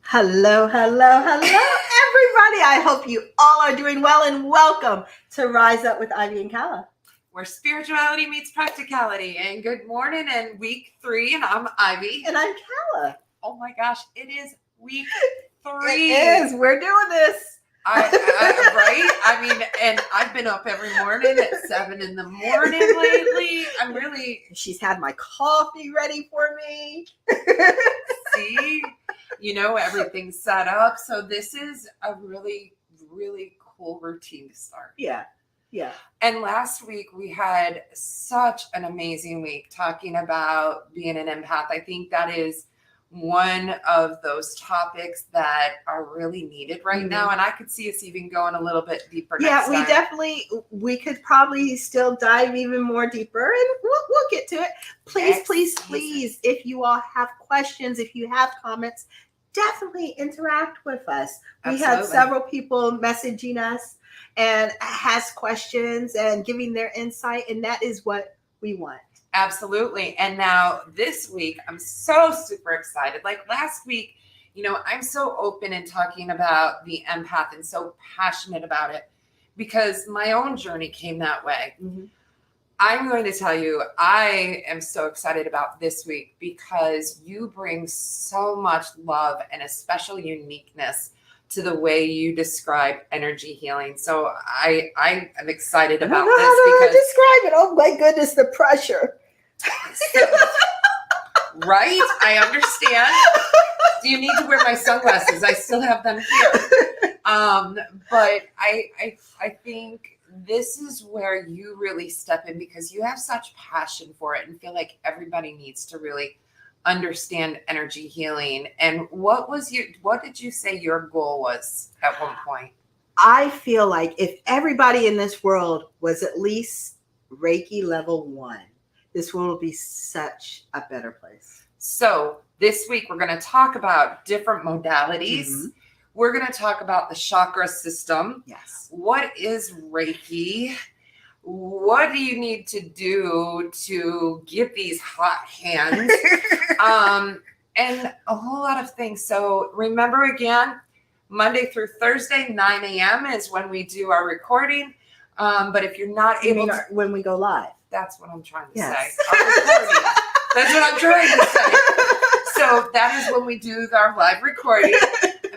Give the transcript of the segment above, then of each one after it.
Hello, hello, hello, everybody. I hope you all are doing well and welcome to Rise Up with Ivy and Calla. Where spirituality meets practicality. And good morning and week 3. And I'm Ivy. And I'm Calla. Oh my gosh, it is week 3. It is. We're doing this. Right? I mean, and I've been up every morning at 7 in the morning lately. She's had my coffee ready for me. See, everything's set up. So this is a really, really cool routine to start. Yeah. And last week we had such an amazing week talking about being an empath. I think that is one of those topics that are really needed right now. And I could see us even going a little bit deeper. We could probably still dive even more deeper, and we'll get to it. Please, if you all have questions, if you have comments, definitely interact with us. We had several people messaging us and has questions and giving their insight, and that is what we want. Absolutely. And now this week, I'm so super excited. Like last week, I'm so open in talking about the empath and so passionate about it because my own journey came that way. Mm-hmm. I'm going to tell you, I am so excited about this week because you bring so much love and a special uniqueness to the way you describe energy healing. So I am excited about this. How do I describe it? Oh my goodness, the pressure. Right? I understand. Do you need to wear my sunglasses? I still have them here. But I think this is where you really step in because you have such passion for it and feel like everybody needs to really understand energy healing. And what did you say your goal was at one point? I feel like if everybody in this world was at least Reiki level 1, this world will be such a better place. So this week we're going to talk about different modalities. Mm-hmm. We're going to talk about the chakra system. Yes. What is Reiki? What do you need to do to get these hot hands? And a whole lot of things. So remember again, Monday through Thursday, 9 a.m. is when we do our recording. But if you're not able to... When we go live. That's what I'm trying to say. That's what I'm trying to say. So that is when we do our live recording.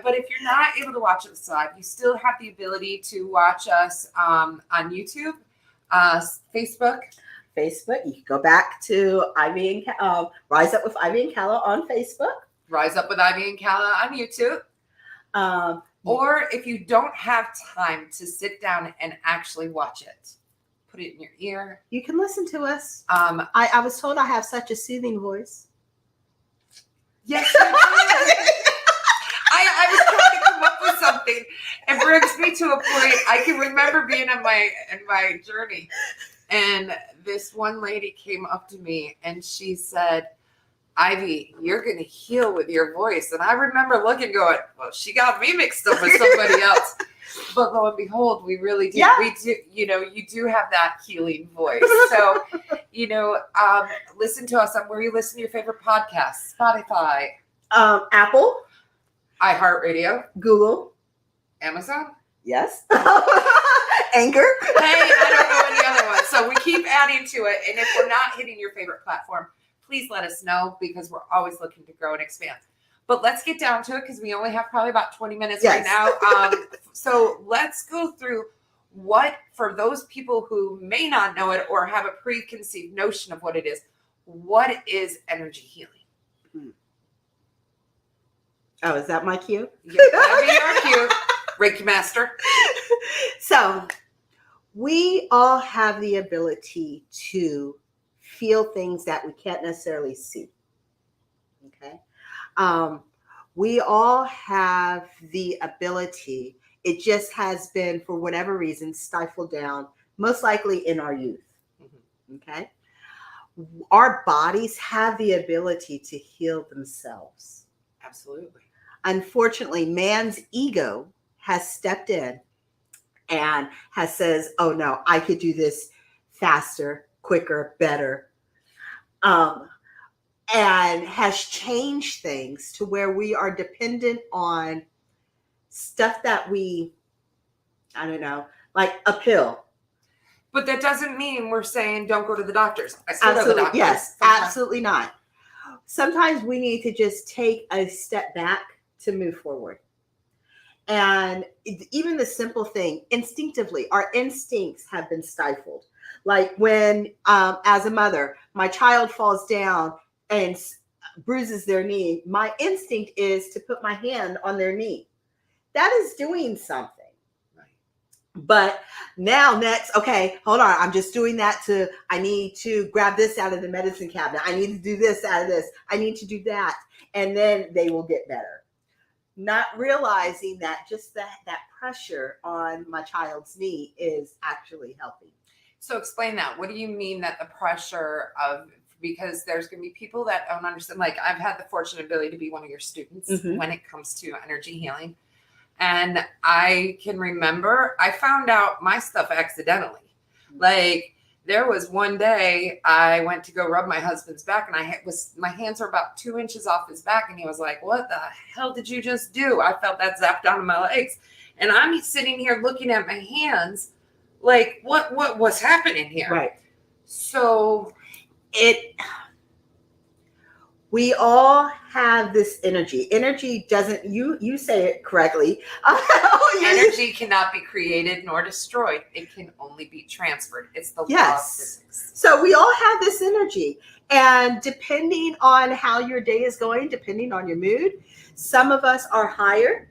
But if you're not able to watch us live, you still have the ability to watch us on YouTube, Facebook. You can go back to Ivy and Rise Up with Ivy and Calla on Facebook. Rise Up with Ivy and Calla on YouTube. Or if you don't have time to sit down and actually watch it, put it in your ear. You can listen to us. I was told I have such a soothing voice. Yes, you do. I was trying to come up with something. It brings me to a point. I can remember being in my journey, and this one lady came up to me and she said, "Ivy, you're going to heal with your voice." And I remember looking, going, "Well, she got me mixed up with somebody else." But lo and behold, we really do. Yeah. We do. You do have that healing voice. So, listen to us on where you listen to your favorite podcasts: Spotify, Apple, iHeartRadio, Google, Amazon. Yes. Anchor. Hey, I don't know any other ones. So we keep adding to it. And if we're not hitting your favorite platform, please let us know because we're always looking to grow and expand. But let's get down to it because we only have probably about 20 minutes right now. So let's go through for those people who may not know it or have a preconceived notion of what it is, what is energy healing? Oh, is that my cue? Yeah, that'd be your cue, Reiki Master. So we all have the ability to feel things that we can't necessarily see. Okay. We all have the ability. It just has been, for whatever reason, stifled down, most likely in our youth. Mm-hmm. Okay. Our bodies have the ability to heal themselves. Absolutely. Unfortunately, man's ego has stepped in and says, "Oh no, I could do this faster, quicker, better." and has changed things to where we are dependent on stuff that I don't know, like a pill. But that doesn't mean we're saying don't go to the doctors. I still go to the Absolutely, doctors. yes, sometimes. absolutely not. Sometimes we need to just take a step back to move forward. And even the simple thing, instinctively, our instincts have been stifled. Like when, as a mother, my child falls down and bruises their knee, my instinct is to put my hand on their knee. That is doing something. But now next, okay, hold on. I'm just doing that I need to grab this out of the medicine cabinet. I need to do this out of this. I need to do that. And then they will get better. Not realizing that just that pressure on my child's knee is actually helping. So explain that. What do you mean that the pressure of, because there's going to be people that don't understand. Like I've had the fortunate ability to be one of your students when it comes to energy healing. And I can remember I found out my stuff accidentally. Like there was one day I went to go rub my husband's back and my hands were about 2 inches off his back. And he was like, what the hell did you just do? I felt that zap down my legs. And I'm sitting here looking at my hands like, what was happening here? Right. So we all have this energy. Energy doesn't, you say it correctly. Energy cannot be created nor destroyed. It can only be transferred. It's the law of physics. So we all have this energy. And depending on how your day is going, depending on your mood, some of us are higher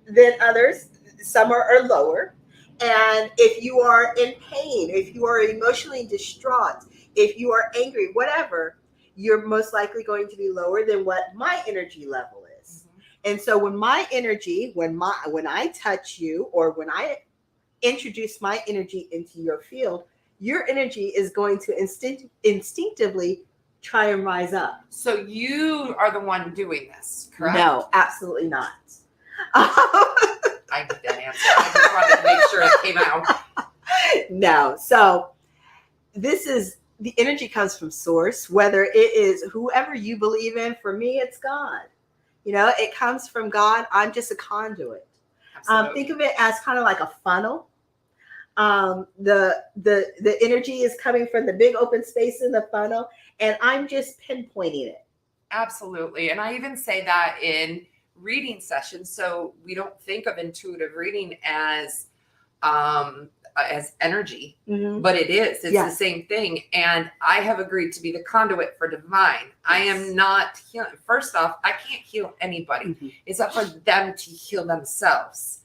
than others. Some are lower. And if you are in pain, if you are emotionally distraught, if you are angry, whatever, you're most likely going to be lower than what my energy level is. And so when my energy, when I touch you or when I introduce my energy into your field, your energy is going to instinctively try and rise up. So you are the one doing this, correct? No, absolutely not. I need that answer. I just wanted to make sure it came out. No. So the energy comes from source, whether it is whoever you believe in. For me, it's God. It comes from God. I'm just a conduit. Think of it as kind of like a funnel. The energy is coming from the big open space in the funnel, and I'm just pinpointing it. Absolutely. And I even say that in reading sessions. So we don't think of intuitive reading as energy, but it is. It's the same thing. And I have agreed to be the conduit for divine. Yes. I am not healing. First off, I can't heal anybody. It's up for them to heal themselves.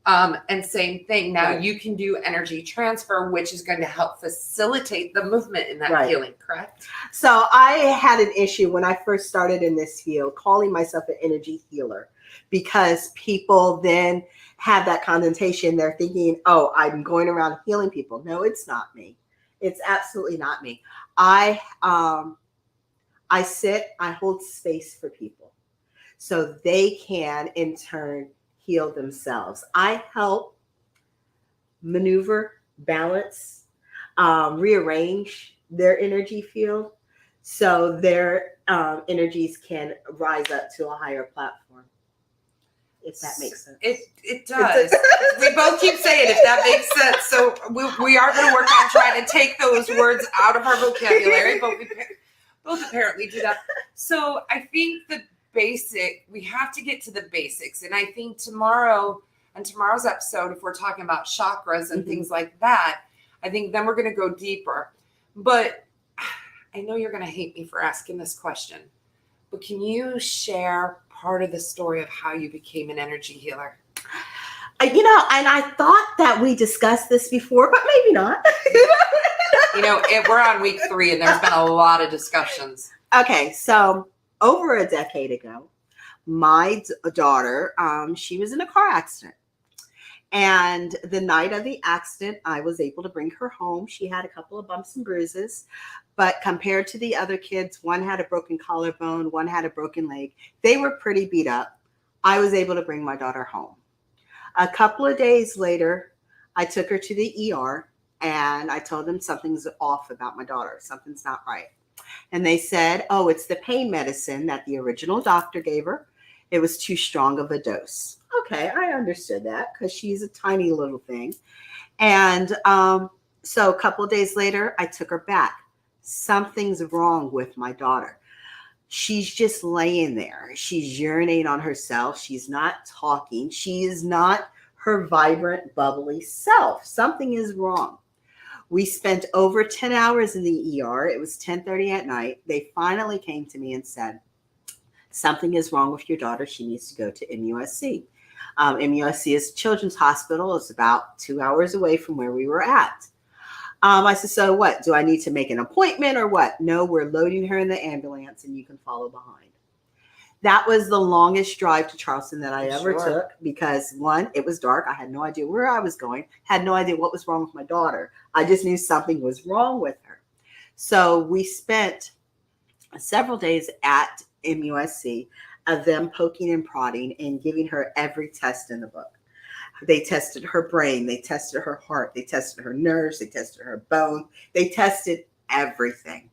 And same thing. Now you can do energy transfer, which is going to help facilitate the movement in that healing, correct? So I had an issue when I first started in this field, calling myself an energy healer, because people then have that connotation. They're thinking, oh, I'm going around healing people. No, it's not me. It's absolutely not me. I hold space for people so they can in turn heal themselves. I help maneuver, balance, rearrange their energy field so their energies can rise up to a higher platform. If that makes sense. It does. We both keep saying if that makes sense. So we are going to work on trying to take those words out of our vocabulary, but we both apparently do that. So I think we have to get to the basics. And I think tomorrow's episode, if we're talking about chakras and things like that, I think then we're going to go deeper. But I know you're going to hate me for asking this question, but can you share part of the story of how you became an energy healer? And I thought that we discussed this before, but maybe not. We're on week 3 and there's been a lot of discussions. Okay, so over a decade ago, my daughter, she was in a car accident. And the night of the accident, I was able to bring her home. She had a couple of bumps and bruises, but compared to the other kids, one had a broken collarbone, one had a broken leg. They were pretty beat up. I was able to bring my daughter home. A couple of days later, I took her to the ER and I told them something's off about my daughter. Something's not right. And they said, oh, it's the pain medicine that the original doctor gave her. It was too strong of a dose. Okay, I understood that because she's a tiny little thing. And so a couple of days later, I took her back. Something's wrong with my daughter. She's just laying there. She's urinating on herself. She's not talking. She is not her vibrant, bubbly self. Something is wrong. We spent over 10 hours in the ER. It was 10:30 at night. They finally came to me and said, something is wrong with your daughter. She needs to go to MUSC. MUSC is a children's hospital. It's about 2 hours away from where we were at. I said, so what? Do I need to make an appointment or what? No, we're loading her in the ambulance and you can follow behind. That was the longest drive to Charleston that I ever took because, one, it was dark. I had no idea where I was going, had no idea what was wrong with my daughter. I just knew something was wrong with her. So we spent several days at MUSC of them poking and prodding and giving her every test in the book. They tested her brain. They tested her heart. They tested her nerves. They tested her bone. They tested everything.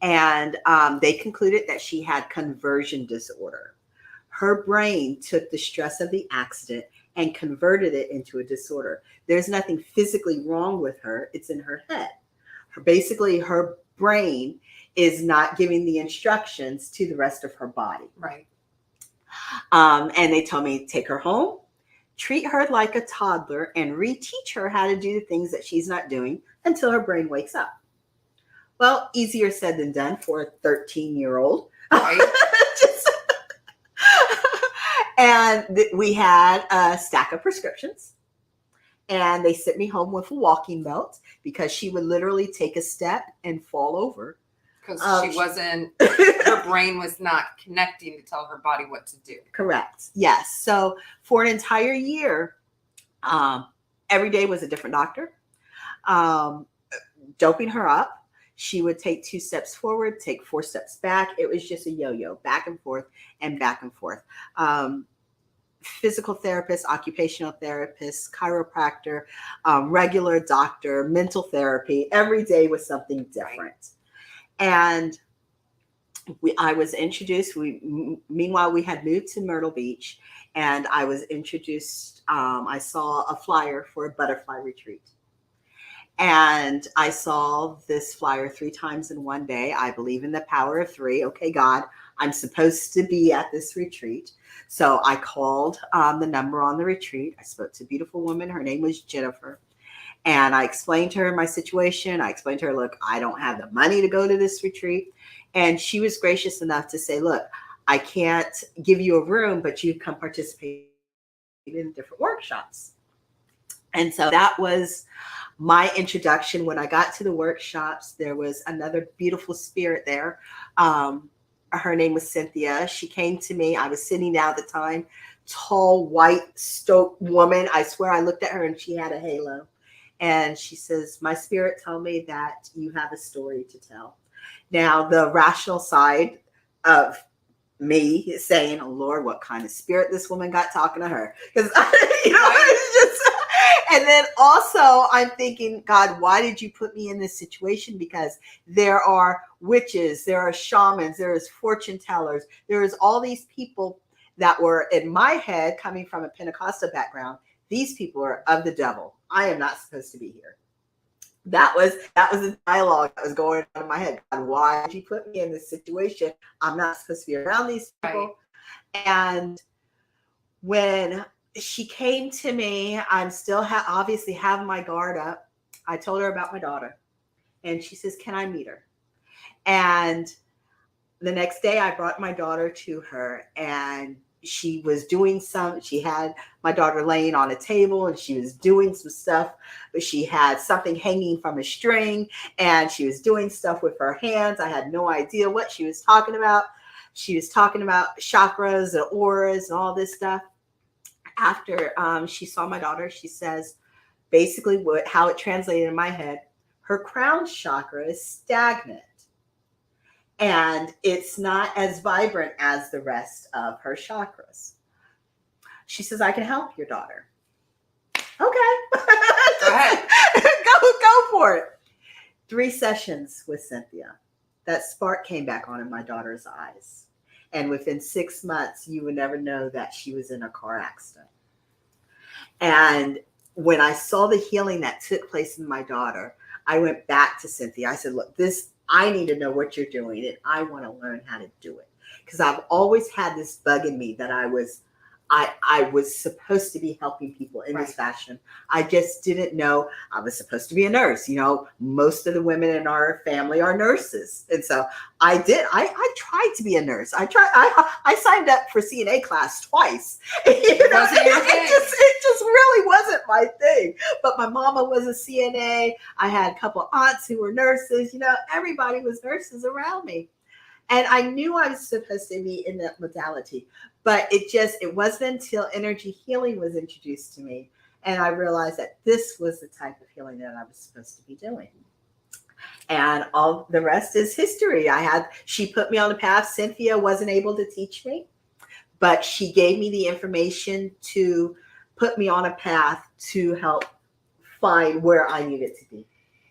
And they concluded that she had conversion disorder. Her brain took the stress of the accident and converted it into a disorder. There's nothing physically wrong with her. It's in her head. Basically, her brain is not giving the instructions to the rest of her body. Right. And they told me, take her home, treat her like a toddler, and reteach her how to do the things that she's not doing until her brain wakes up. Well, easier said than done for a 13-year-old. Right. And we had a stack of prescriptions. And they sent me home with a walking belt because she would literally take a step and fall over. Because her brain was not connecting to tell her body what to do. Correct. Yes. So for an entire year, every day was a different doctor, doping her up. She would take 2 steps forward, take 4 steps back. It was just a yo-yo, back and forth and back and forth. Physical therapist, occupational therapist, chiropractor, regular doctor, mental therapy. Every day was something different. And I was introduced. Meanwhile, we had moved to Myrtle Beach, and I was introduced. I saw a flyer for a butterfly retreat. And I saw this flyer 3 times in one day. I believe in the power of 3. Okay, God, I'm supposed to be at this retreat. So I called the number on the retreat. I spoke to a beautiful woman. Her name was Jennifer. And I explained to her my situation. I explained to her, look, I don't have the money to go to this retreat. And she was gracious enough to say, look, I can't give you a room, but you come participate in different workshops. And so that was my introduction. When I got to the workshops, there was another beautiful spirit there. Her name was Cynthia. She came to me. I was sitting down at the time, tall, white, stoic woman. I swear I looked at her and she had a halo. And she says, my spirit told me that you have a story to tell. Now, the rational side of me is saying, oh, Lord, what kind of spirit this woman got talking to her? Because, it's just... And then also I'm thinking, God, why did you put me in this situation? Because there are witches, there are shamans, there is fortune tellers. There is all these people that were in my head coming from a Pentecostal background. These people are of the devil. I am not supposed to be here. That was the dialogue that was going on in my head. God, why did you put me in this situation? I'm not supposed to be around these people. Right. And when she came to me, I'm still obviously have my guard up. I told her about my daughter, and she says, can I meet her? And the next day I brought my daughter to her, and she had my daughter laying on a table, and she was doing some stuff, but she had something hanging from a string, and she was doing stuff with her hands. I had no idea what she was talking about. She was talking about chakras and auras and all this stuff. After she saw my daughter, she says, basically how it translated in my head, her crown chakra is stagnant. And it's not as vibrant as the rest of her chakras. She says, I can help your daughter. Okay. Go for it. 3 sessions with Cynthia. that spark came back on in my daughter's eyes. And within 6 months, you would never know that she was in a car accident. And when I saw the healing that took place in my daughter, I went back to Cynthia. I said, look, I need to know what you're doing, and I want to learn how to do it. Because I've always had this bug in me that I was supposed to be helping people in this fashion. I just didn't know I was supposed to be a nurse. Most of the women in our family are nurses. And so I tried to be a nurse. I signed up for CNA class twice. It just really wasn't my thing. But my mama was a CNA. I had a couple aunts who were nurses. Everybody was nurses around me. And I knew I was supposed to be in that modality, but it wasn't until energy healing was introduced to me, and I realized that this was the type of healing that I was supposed to be doing. And all the rest is history. She put me on the path. Cynthia wasn't able to teach me, but she gave me the information to put me on a path to help find where I needed to be.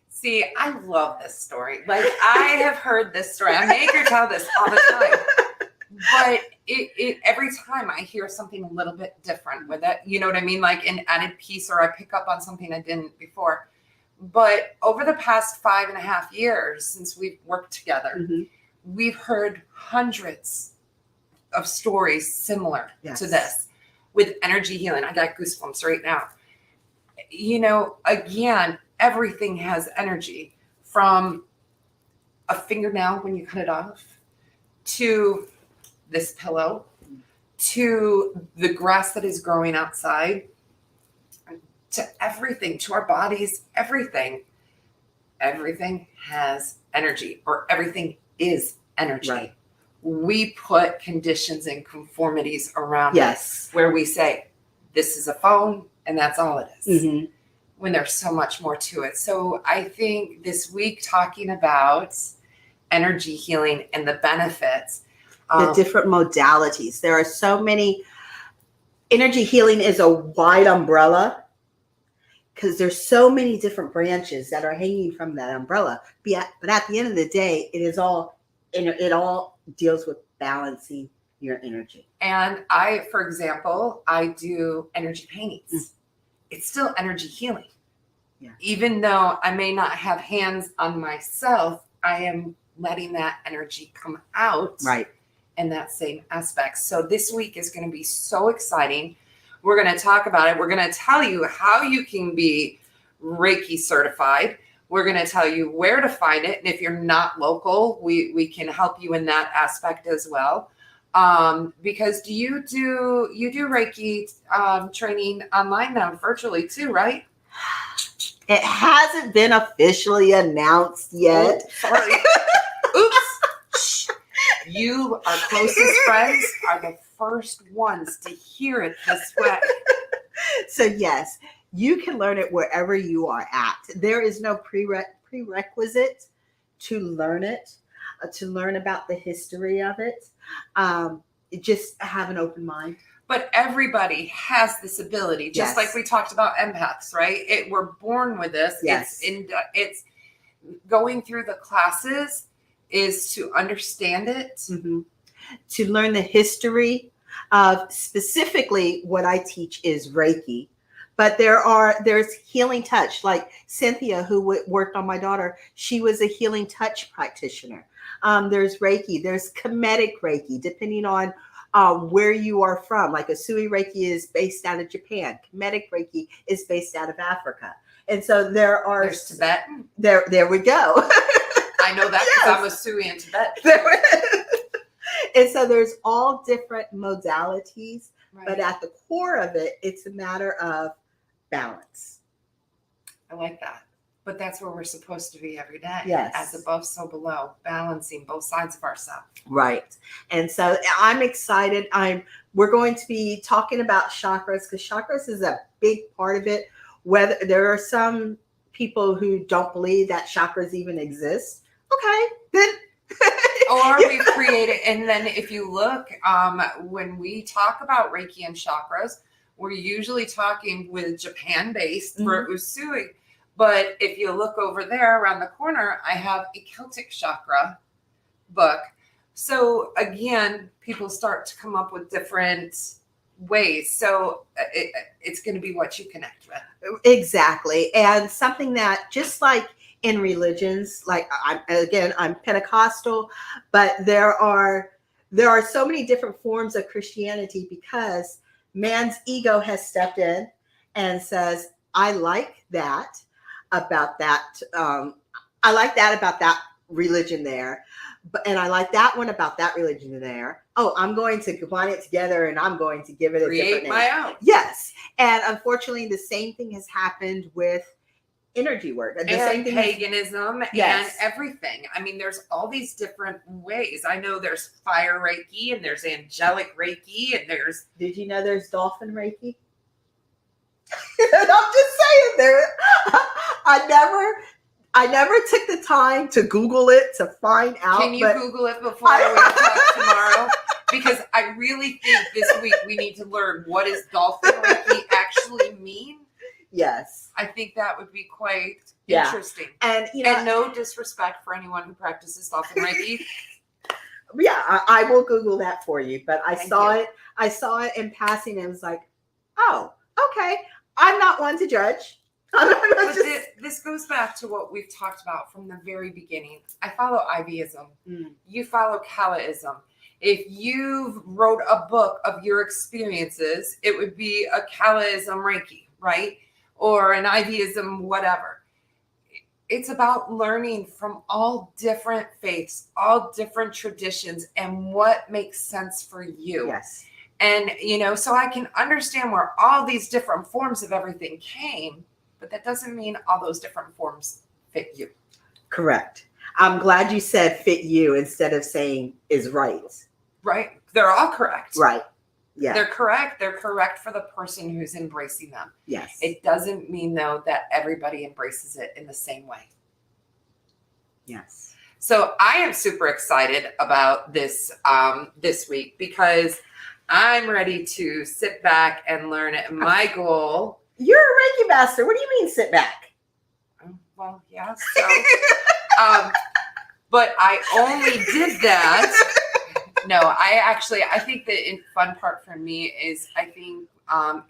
See, I love this story. Like, I have heard this story. I make her tell this all the time. But it every time I hear something a little bit different with it, you know what I mean? Like an added piece, or I pick up on something I didn't before. But over the past 5.5 years since we've worked together, we've heard hundreds of stories similar to this with energy healing. I got goosebumps right now. Again, everything has energy, from a fingernail when you cut it off, to this pillow, to the grass that is growing outside, to everything, to our bodies, everything. Everything has energy, or everything is energy. Right. We put conditions and conformities around it, where we say, this is a phone, and that's all it is. When there's so much more to it. So I think this week, talking about energy healing and the benefits. The different modalities. There are so many. Energy healing is a wide umbrella because there's so many different branches that are hanging from that umbrella. But at the end of the day, it all deals with balancing your energy. And for example, I do energy paintings. It's still energy healing. Yeah. Even though I may not have hands on myself, I am letting that energy come out in that same aspect. So this week is going to be so exciting. We're going to talk about it. We're going to tell you how you can be Reiki certified. We're going to tell you where to find it. And if you're not local, we can help you in that aspect as well. Because you do Reiki training online now, virtually too, right? It hasn't been officially announced yet. Oh, sorry. Oops. You, our closest friends, are the first ones to hear it this way. So yes, you can learn it wherever you are at. There is no prerequisite to learn it, to learn about the history of it. Just have an open mind. But everybody has this ability, just like we talked about empaths, right? We're born with this. Yes. It's going through the classes is to understand it. To learn the history of, specifically what I teach is Reiki. But there's healing touch, like Cynthia, who worked on my daughter. She was a healing touch practitioner. There's Reiki, there's Kemetic Reiki, depending on where you are from. Like Usui Reiki is based out of Japan. Kemetic Reiki is based out of Africa. And so there's Tibetan. There we go. I know that because I'm Usui in Tibet. And so there's all different modalities, but at the core of it, it's a matter of balance. I like that. But that's where we're supposed to be every day. Yes. As above, so below, balancing both sides of ourselves. Right. And so I'm excited. We're going to be talking about chakras, because chakras is a big part of it. Whether there are some people who don't believe that chakras even exist. Okay, then. Or we've created, and then if you look, when we talk about Reiki and chakras, we're usually talking with Japan-based for Usui. But if you look over there around the corner, I have a Celtic chakra book. So again, people start to come up with different ways. So it's going to be what you connect with. Exactly. And something that, just like in religions, like I'm Pentecostal, but there are so many different forms of Christianity because man's ego has stepped in and says, I like that about that. I like that about that religion there. And I like that one about that religion there. Oh, I'm going to combine it together and I'm going to give it a different name. My own. Yes. And unfortunately, the same thing has happened with energy work. The same thing paganism Yes. and everything. I mean, there's all these different ways. I know there's fire Reiki and there's angelic Reiki and there's... Did you know there's dolphin Reiki? I'm just saying there. I never took the time to Google it to find out. Can you Google it before we talk tomorrow? Because I really think this week we need to learn what does dolphin Reiki actually mean. Yes. I think that would be quite interesting. And and no disrespect for anyone who practices dolphin Reiki. Yeah, I will Google that for you. But I saw it in passing and was like, oh, okay. I'm not one to judge. But this goes back to what we've talked about from the very beginning. I follow Ivyism. You follow Callaism. If you wrote a book of your experiences, it would be a Callaism Reiki, right? Or an Ivyism, whatever. It's about learning from all different faiths, all different traditions, and what makes sense for you. Yes. And, so I can understand where all these different forms of everything came, but that doesn't mean all those different forms fit you. Correct. I'm glad you said fit you instead of saying is right. Right. They're all correct. Right. Yeah. They're correct. They're correct for the person who's embracing them. Yes. It doesn't mean, though, that everybody embraces it in the same way. Yes. So I am super excited about this this week because I'm ready to sit back and learn it. My goal... You're a Reiki master. What do you mean sit back? Well, yeah. So, but I only did that. No, I think the fun part for me is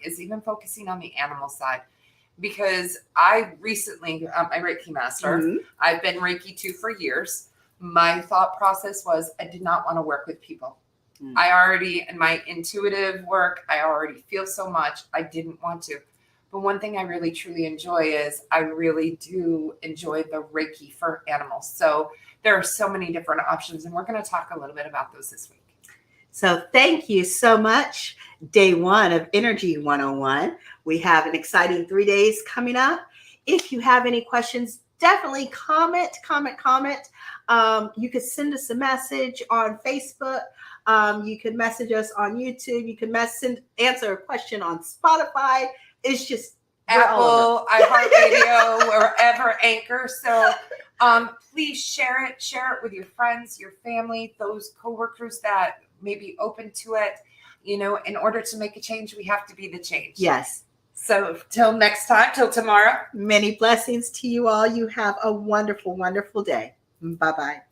is even focusing on the animal side, because I recently, I'm Reiki master. Mm-hmm. I've been Reiki 2 for years. My thought process was I did not want to work with people. I already, in my intuitive work, I already feel so much. I didn't want to. But one thing I really truly enjoy is I really do enjoy the Reiki for animals. So there are so many different options, and we're going to talk a little bit about those this week. So thank you so much. Day 1 of Energy 101. We have an exciting 3 days coming up. If you have any questions, definitely comment. You could send us a message on Facebook. You can message us on YouTube. You can answer a question on Spotify. It's just Apple, iHeartRadio, wherever, Anchor. So please share it with your friends, your family, those coworkers that may be open to it. In order to make a change, we have to be the change. Yes. So till next time, till tomorrow. Many blessings to you all. You have a wonderful, wonderful day. Bye-bye.